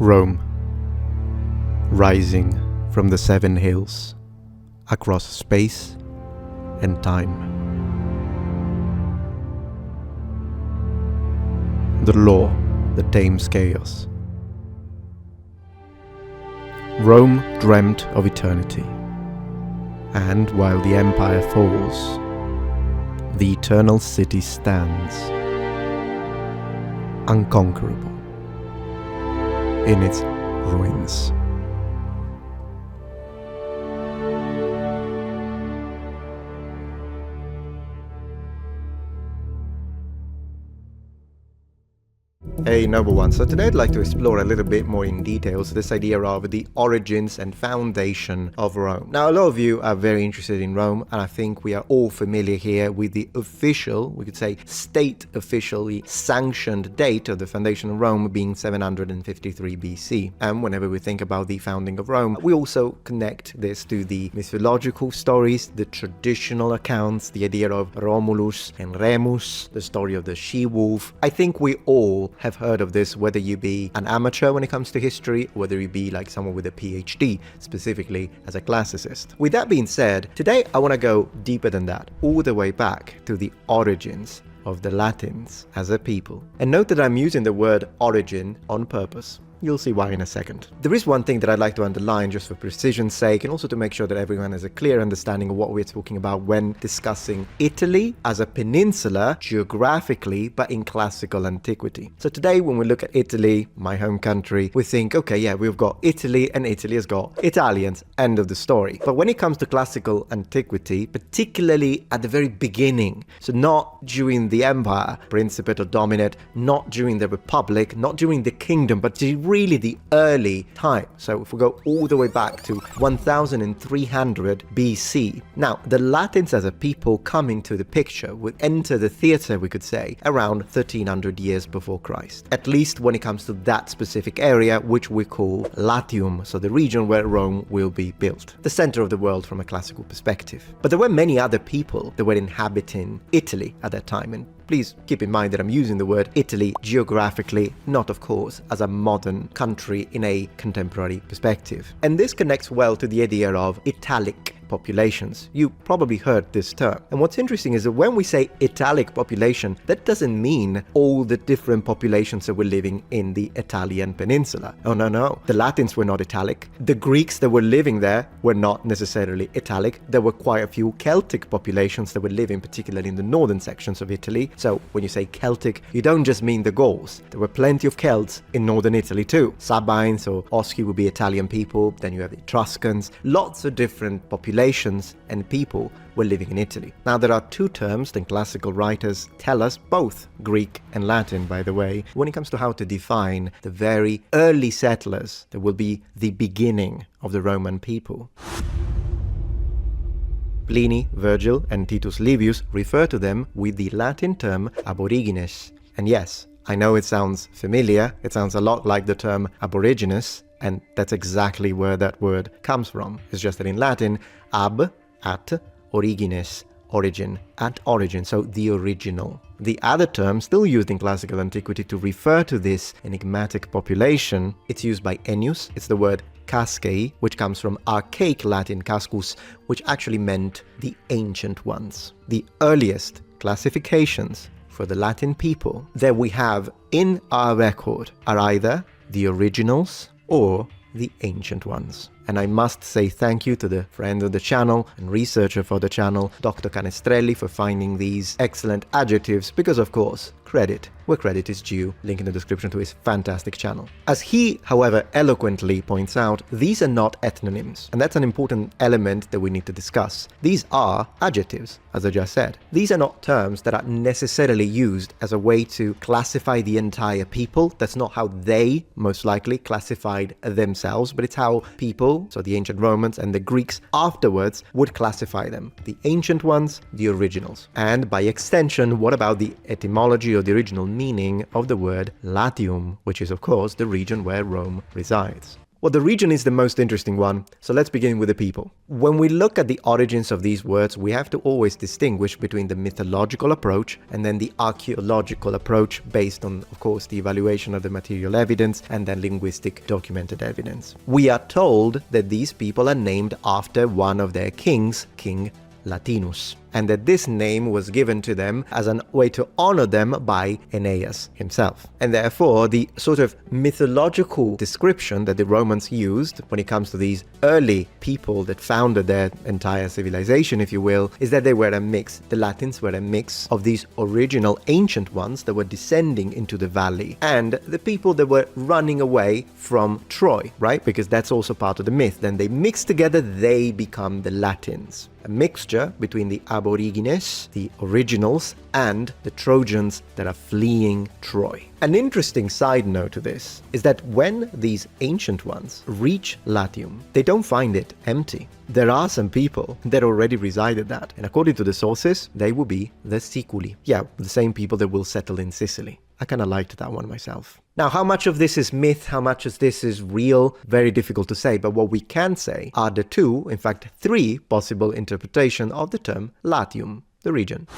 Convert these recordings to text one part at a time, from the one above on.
Rome, rising from the 7 hills, across space and time. The law that tames chaos. Rome dreamt of eternity, and while the empire falls, the eternal city stands, unconquerable, in its ruins. Hey noble one, so today I'd like to explore a little bit more in details this idea of the origins and foundation of Rome. Now a lot of you are very interested in Rome, and I think we are all familiar here with the official, we could say state officially sanctioned date of the foundation of Rome being 753 BC. And whenever we think about the founding of Rome, we also connect this to the mythological stories, the traditional accounts, the idea of Romulus and Remus, the story of the she-wolf. I think we all have heard of this, whether you be an amateur when it comes to history, whether you be like someone with a PhD, specifically as a classicist. With that being said, today I want to go deeper than that, all the way back to the origins of the Latins as a people. And note that I'm using the word origin on purpose. You'll see why in a second. There is one thing that I'd like to underline just for precision's sake, and also to make sure that everyone has a clear understanding of what we're talking about when discussing Italy as a peninsula geographically, but in classical antiquity. So today when we look at Italy, my home country, we think, okay, yeah, we've got Italy and Italy has got Italians, end of the story. But when it comes to classical antiquity, particularly at the very beginning, so not during the Empire, Principate or Dominate, not during the Republic, not during the Kingdom, but really the early time. So if we go all the way back to 1300 BC. Now, the Latins as a people come into the picture, would enter the theatre, we could say, around 1300 years before Christ. At least when it comes to that specific area, which we call Latium, so the region where Rome will be built. The center of the world from a classical perspective. But there were many other people that were inhabiting Italy at that time, and please keep in mind that I'm using the word Italy geographically, not of course as a modern country in a contemporary perspective. And this connects well to the idea of Italic populations. You probably heard this term. And what's interesting is that when we say Italic population, that doesn't mean all the different populations that were living in the Italian peninsula. Oh no. The Latins were not Italic. The Greeks that were living there were not necessarily Italic. There were quite a few Celtic populations that were living particularly in the northern sections of Italy. So when you say Celtic, you don't just mean the Gauls. There were plenty of Celts in northern Italy too. Sabines or Osci would be Italian people. Then you have the Etruscans. Lots of different populations and people were living in Italy. Now there are two terms that classical writers tell us, both Greek and Latin by the way, when it comes to how to define the very early settlers that will be the beginning of the Roman people. Pliny, Virgil and Titus Livius refer to them with the Latin term aborigines. And yes, I know it sounds familiar, it sounds a lot like the term aborigines, and that's exactly where that word comes from. It's just that in Latin, ab, at, origines, origin, at origin, so the original. The other term, still used in classical antiquity to refer to this enigmatic population, it's used by Ennius, it's the word cascae, which comes from archaic Latin cascus, which actually meant the ancient ones. The earliest classifications for the Latin people that we have in our record are either the originals or the ancient ones. And I must say thank you to the friend of the channel and researcher for the channel, Dr. Canestrelli, for finding these excellent adjectives, because of course, credit where credit is due, link in the description to his fantastic channel. As he, however, eloquently points out, these are not ethnonyms, and that's an important element that we need to discuss. These are adjectives, as I just said. These are not terms that are necessarily used as a way to classify the entire people. That's not how they, most likely, classified themselves, but it's how people, so the ancient Romans and the Greeks afterwards, would classify them. The ancient ones, the originals. And by extension, what about the etymology or the original meaning of the word Latium, which is of course the region where Rome resides? Well, the region is the most interesting one, so let's begin with the people. When we look at the origins of these words, we have to always distinguish between the mythological approach and then the archaeological approach based on, of course, the evaluation of the material evidence and then linguistic documented evidence. We are told that these people are named after one of their kings, King Latinus, and that this name was given to them as a way to honor them by Aeneas himself. And therefore, the sort of mythological description that the Romans used when it comes to these early people that founded their entire civilization, if you will, is that they were a mix. The Latins were a mix of these original ancient ones that were descending into the valley and the people that were running away from Troy, right? Because that's also part of the myth. Then they mix together, they become the Latins. A mixture between the Aborigines, the originals, and the Trojans that are fleeing Troy. An interesting side note to this is that when these ancient ones reach Latium, they don't find it empty. There are some people that already resided there, and according to the sources, they will be the Siculi. Yeah, the same people that will settle in Sicily. I kind of liked that one myself. Now, how much of this is myth, how much of this is real, very difficult to say, but what we can say are the two, in fact, three possible interpretations of the term Latium, the region.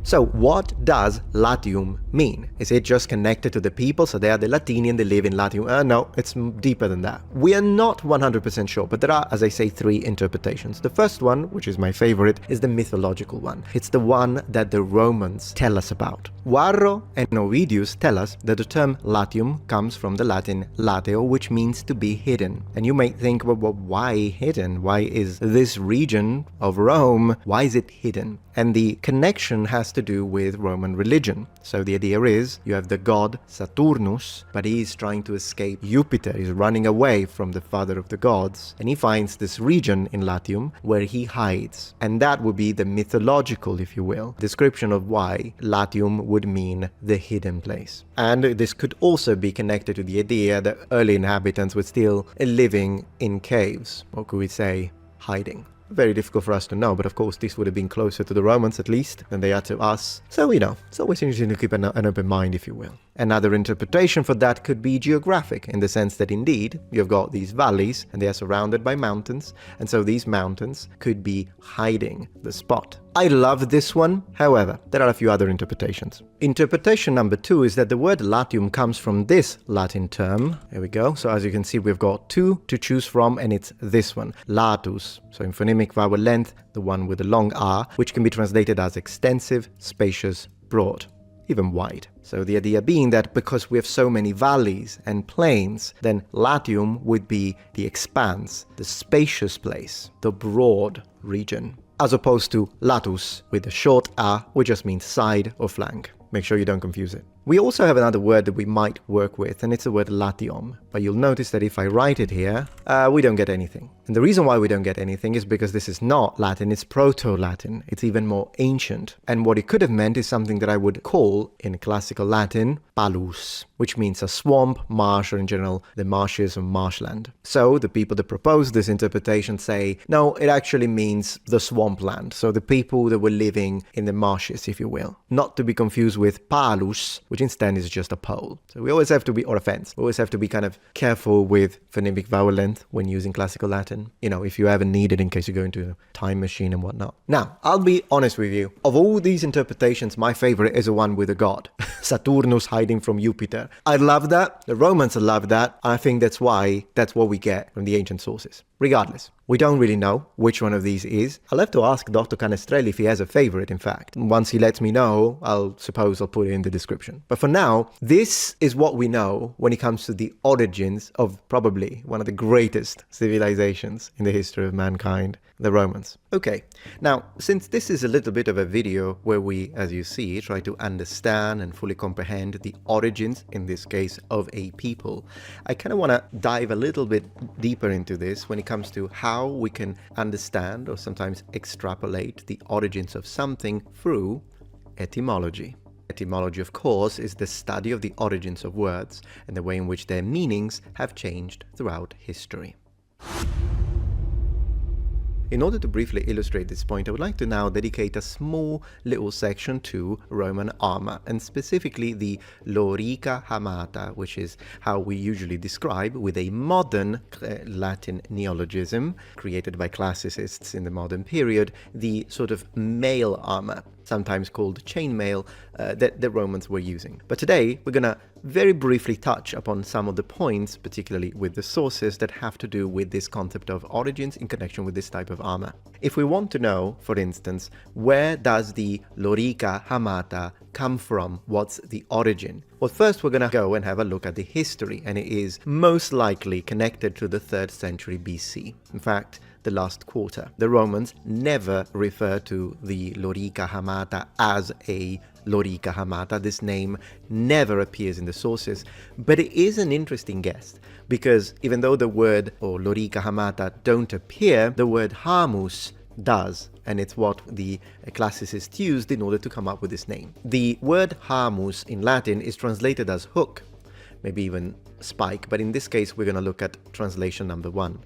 So what does Latium mean? Is it just connected to the people, so they are the Latinian, they live in Latium? No, it's deeper than that. We are not 100% sure, but there are, as I say, three interpretations. The first one, which is my favorite, is the mythological one. It's the one that the Romans tell us about. Varro and Ovidius tell us that the term Latium comes from the Latin lateo, which means to be hidden. And you may think, well, why hidden? Why is this region of Rome, why is it hidden? And the connection has to do with Roman religion. So the idea is you have the god Saturnus, but he is trying to escape Jupiter. He's running away from the father of the gods, and he finds this region in Latium where he hides. And that would be the mythological, if you will, description of why Latium would mean the hidden place. And this could also be connected to the idea that early inhabitants were still living in caves, or could we say hiding. Very difficult for us to know, but of course this would have been closer to the Romans at least than they are to us. So, it's always interesting to keep an open mind, if you will. Another interpretation for that could be geographic, in the sense that indeed you've got these valleys and they are surrounded by mountains, and so these mountains could be hiding the spot. I love this one, however, there are a few other interpretations. Interpretation number 2 is that the word Latium comes from this Latin term. Here we go. So as you can see, we've got two to choose from, and it's this one, latus. So in phonemic vowel length, the one with the long R, which can be translated as extensive, spacious, broad, even wide. So the idea being that because we have so many valleys and plains, then Latium would be the expanse, the spacious place, the broad region, as opposed to latus with the short A, which just means side or flank. Make sure you don't confuse it. We also have another word that we might work with, and it's the word latium. But you'll notice that if I write it here, we don't get anything. And the reason why we don't get anything is because this is not Latin, it's Proto-Latin. It's even more ancient. And what it could have meant is something that I would call, in classical Latin, palus, which means a swamp, marsh, or in general, the marshes of marshland. So the people that propose this interpretation say, no, it actually means the swampland. So the people that were living in the marshes, if you will. Not to be confused with palus, which instead is just a pole. So we always have to be, or a fence, we always have to be kind of careful with phonemic vowel length when using classical Latin. If you ever need it in case you go into a time machine and whatnot. Now, I'll be honest with you. Of all these interpretations, my favorite is the one with a god. Saturnus hiding from Jupiter. I love that. The Romans love that. I think that's what we get from the ancient sources. Regardless, we don't really know which one of these is. I'll have to ask Dr. Canestrelli if he has a favorite, in fact. Once he lets me know, I'll put it in the description. But for now, this is what we know when it comes to the origins of probably one of the greatest civilizations in the history of mankind, the Romans. Okay, now, since this is a little bit of a video where we, as you see, try to understand and fully comprehend the origins, in this case, of a people, I kind of want to dive a little bit deeper into this when it comes to how we can understand or sometimes extrapolate the origins of something through etymology. Etymology, of course, is the study of the origins of words and the way in which their meanings have changed throughout history. In order to briefly illustrate this point, I would like to now dedicate a small little section to Roman armor, and specifically the lorica hamata, which is how we usually describe, with a modern Latin neologism created by classicists in the modern period, the sort of mail armor, sometimes called chainmail, that the Romans were using. But today we're gonna very briefly touch upon some of the points, particularly with the sources, that have to do with this concept of origins in connection with this type of armor. If we want to know, for instance, where does the lorica hamata come from, what's the origin? Well, first we're gonna go and have a look at the history, and it is most likely connected to the 3rd century BC. In fact, the last quarter. The Romans never refer to the lorica hamata as a lorica hamata. This name never appears in the sources, but it is an interesting guess, because even though the word or lorica hamata don't appear, the word hamus does, and it's what the classicists used in order to come up with this name. The word hamus in Latin is translated as hook, maybe even spike, but in this case we're going to look at translation number 1.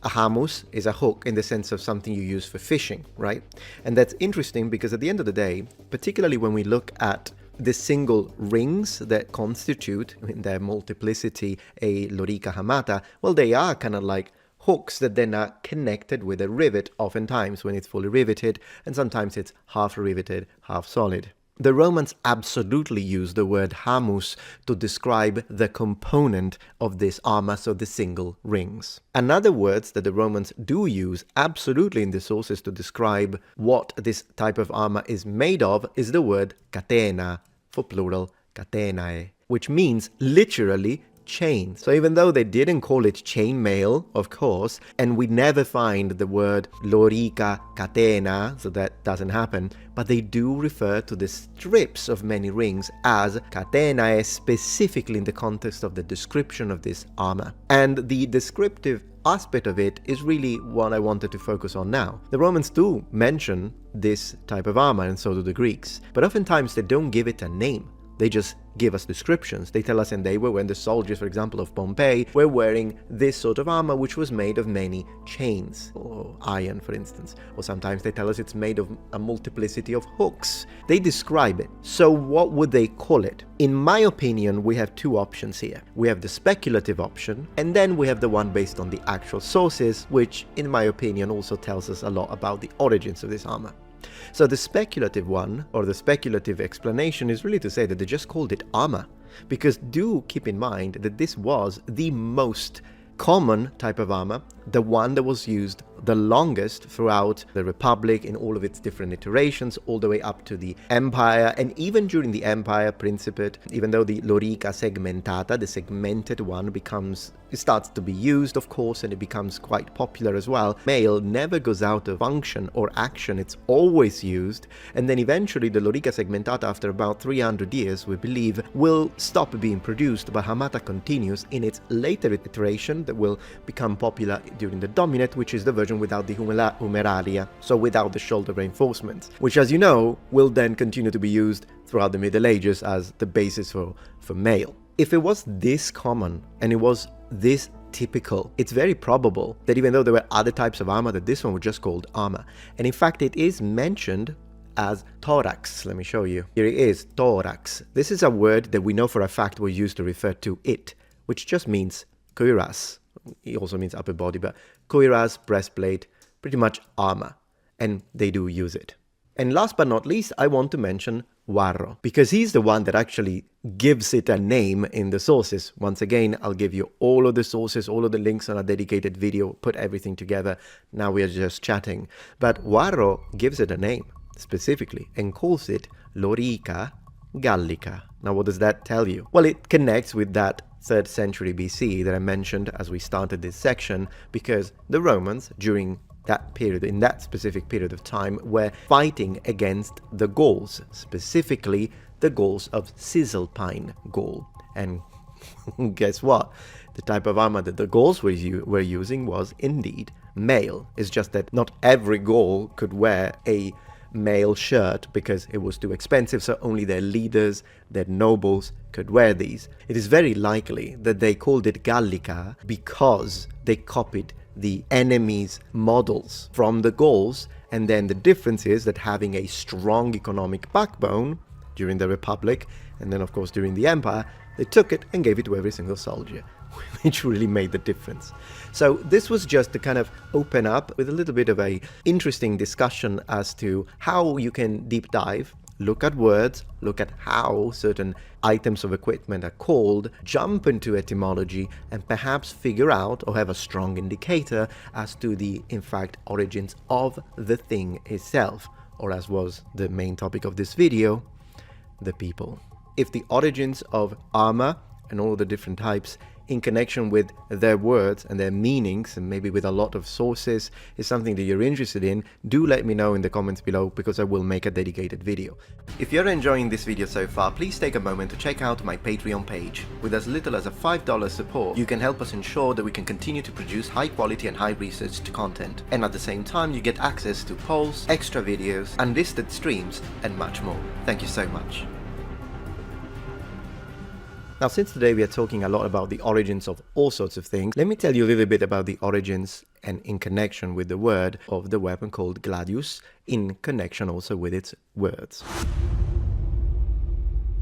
A hamus is a hook in the sense of something you use for fishing, right? And that's interesting because at the end of the day, particularly when we look at the single rings that constitute, in their multiplicity, a lorica hamata, well, they are kind of like hooks that then are connected with a rivet, oftentimes when it's fully riveted, and sometimes it's half riveted, half solid. The Romans absolutely used the word hamus to describe the component of this armor, so the single rings. Another word that the Romans do use absolutely in the sources to describe what this type of armor is made of is the word catena, for plural catenae, which means literally chain. So even though they didn't call it chainmail, of course, and we never find the word lorica catena, so that doesn't happen, but they do refer to the strips of many rings as catenae, specifically in the context of the description of this armor. And the descriptive aspect of it is really what I wanted to focus on now. The Romans do mention this type of armor, and so do the Greeks, but oftentimes they don't give it a name. They just give us descriptions. They tell us, and they were when the soldiers, for example, of Pompeii were wearing this sort of armor, which was made of many chains, or iron, for instance. Or sometimes they tell us it's made of a multiplicity of hooks. They describe it. So what would they call it? In my opinion, we have two options here. We have the speculative option, and then we have the one based on the actual sources, which, in my opinion, also tells us a lot about the origins of this armor. So the speculative one, or the speculative explanation, is really to say that they just called it armor, because do keep in mind that this was the most common type of armor, the one that was used the longest throughout the Republic in all of its different iterations, all the way up to the Empire, and even during the Empire Principate, even though the lorica segmentata, the segmented one, it starts to be used, of course, and it becomes quite popular as well. Mail never goes out of function or action, it's always used, and then eventually the lorica segmentata, after about 300 years, we believe, will stop being produced, but hamata continues in its later iteration that will become popular during the Dominate, which is the version without the humeralia, so without the shoulder reinforcements, which, as you know, will then continue to be used throughout the Middle Ages as the basis for mail. If it was this common and it was this typical, it's very probable that even though there were other types of armor, that this one was just called armor. And in fact, it is mentioned as thorax. Let me show you. Here it is, thorax. This is a word that we know for a fact was used to refer to it, which just means cuirass. It also means upper body, but cuirass, breastplate, pretty much armor, and they do use it. And last but not least, I want to mention Varro, because he's the one that actually gives it a name in the sources. Once again, I'll give you all of the sources, all of the links on a dedicated video, put everything together. Now we are just chatting. But Varro gives it a name specifically and calls it lorica gallica. Now what does that tell you? Well, it connects with that 3rd century BC that I mentioned as we started this section, because the Romans, during that period, in that specific period of time, were fighting against the Gauls, specifically the Gauls of Cisalpine Gaul. And guess what? The type of armor that the Gauls were using was indeed mail. It's just that not every Gaul could wear a male shirt because it was too expensive, so only their leaders, their nobles, could wear these. It is very likely that they called it Gallica because they copied the enemy's models from the Gauls, and then the difference is that having a strong economic backbone during the Republic, and then of course during the Empire, they took it and gave it to every single soldier, which really made the difference. So this was just to kind of open up with a little bit of a interesting discussion as to how you can deep dive, look at words, look at how certain items of equipment are called, jump into etymology, and perhaps figure out or have a strong indicator as to the, in fact, origins of the thing itself, or as was the main topic of this video, the people. If the origins of armor and all the different types in connection with their words and their meanings, and maybe with a lot of sources, is something that you're interested in, do let me know in the comments below, because I will make a dedicated video. If you're enjoying this video so far, please take a moment to check out my Patreon page. With as little as a $5 support, you can help us ensure that we can continue to produce high quality and high researched content. And at the same time, you get access to polls, extra videos, unlisted streams, and much more. Thank you so much. Now, since today we are talking a lot about the origins of all sorts of things, let me tell you a little bit about the origins and in connection with the word of the weapon called Gladius, in connection also with its words.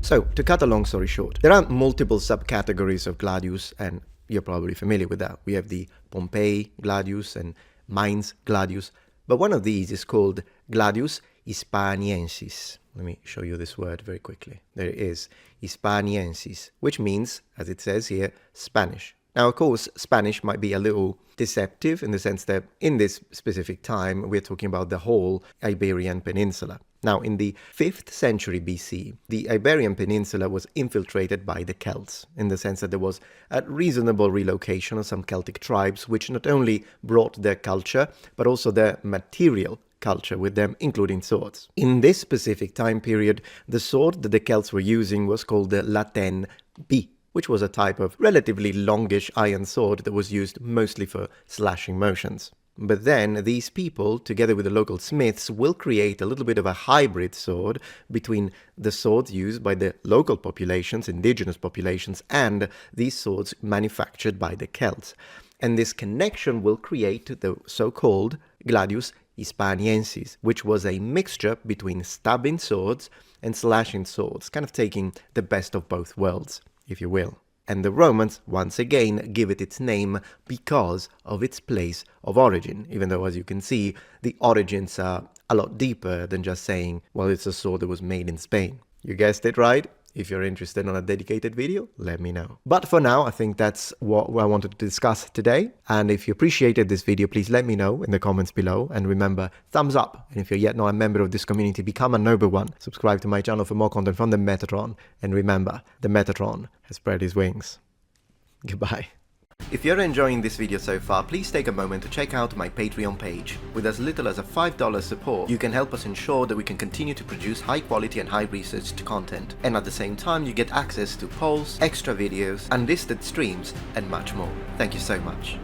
So, to cut a long story short, there are multiple subcategories of Gladius, and you're probably familiar with that. We have the Pompeii Gladius and Mainz Gladius, but one of these is called Gladius Hispaniensis. Let me show you this word very quickly. There it is, Hispaniensis, which means, as it says here, Spanish. Now, of course, Spanish might be a little deceptive in the sense that in this specific time, we're talking about the whole Iberian Peninsula. Now, in the 5th century BC, the Iberian Peninsula was infiltrated by the Celts, in the sense that there was a reasonable relocation of some Celtic tribes, which not only brought their culture, but also their material culture with them, including swords. In this specific time period, the sword that the Celts were using was called the Latin B, which was a type of relatively longish iron sword that was used mostly for slashing motions. But then these people, together with the local smiths, will create a little bit of a hybrid sword between the swords used by the local populations, indigenous populations, and these swords manufactured by the Celts. And this connection will create the so-called Gladius Hispaniensis, which was a mixture between stabbing swords and slashing swords, kind of taking the best of both worlds, if you will. And the Romans, once again, give it its name because of its place of origin, even though, as you can see, the origins are a lot deeper than just saying, well, it's a sword that was made in Spain. You guessed it right. If you're interested in a dedicated video, let me know. But for now, I think that's what I wanted to discuss today. And if you appreciated this video, please let me know in the comments below. And remember, thumbs up. And if you're yet not a member of this community, become a noble one. Subscribe to my channel for more content from the Metatron. And remember, the Metatron has spread his wings. Goodbye. If you're enjoying this video so far, please take a moment to check out my Patreon page. With as little as a $5 support, you can help us ensure that we can continue to produce high quality and high researched content. And at the same time, you get access to polls, extra videos, unlisted streams, and much more. Thank you so much.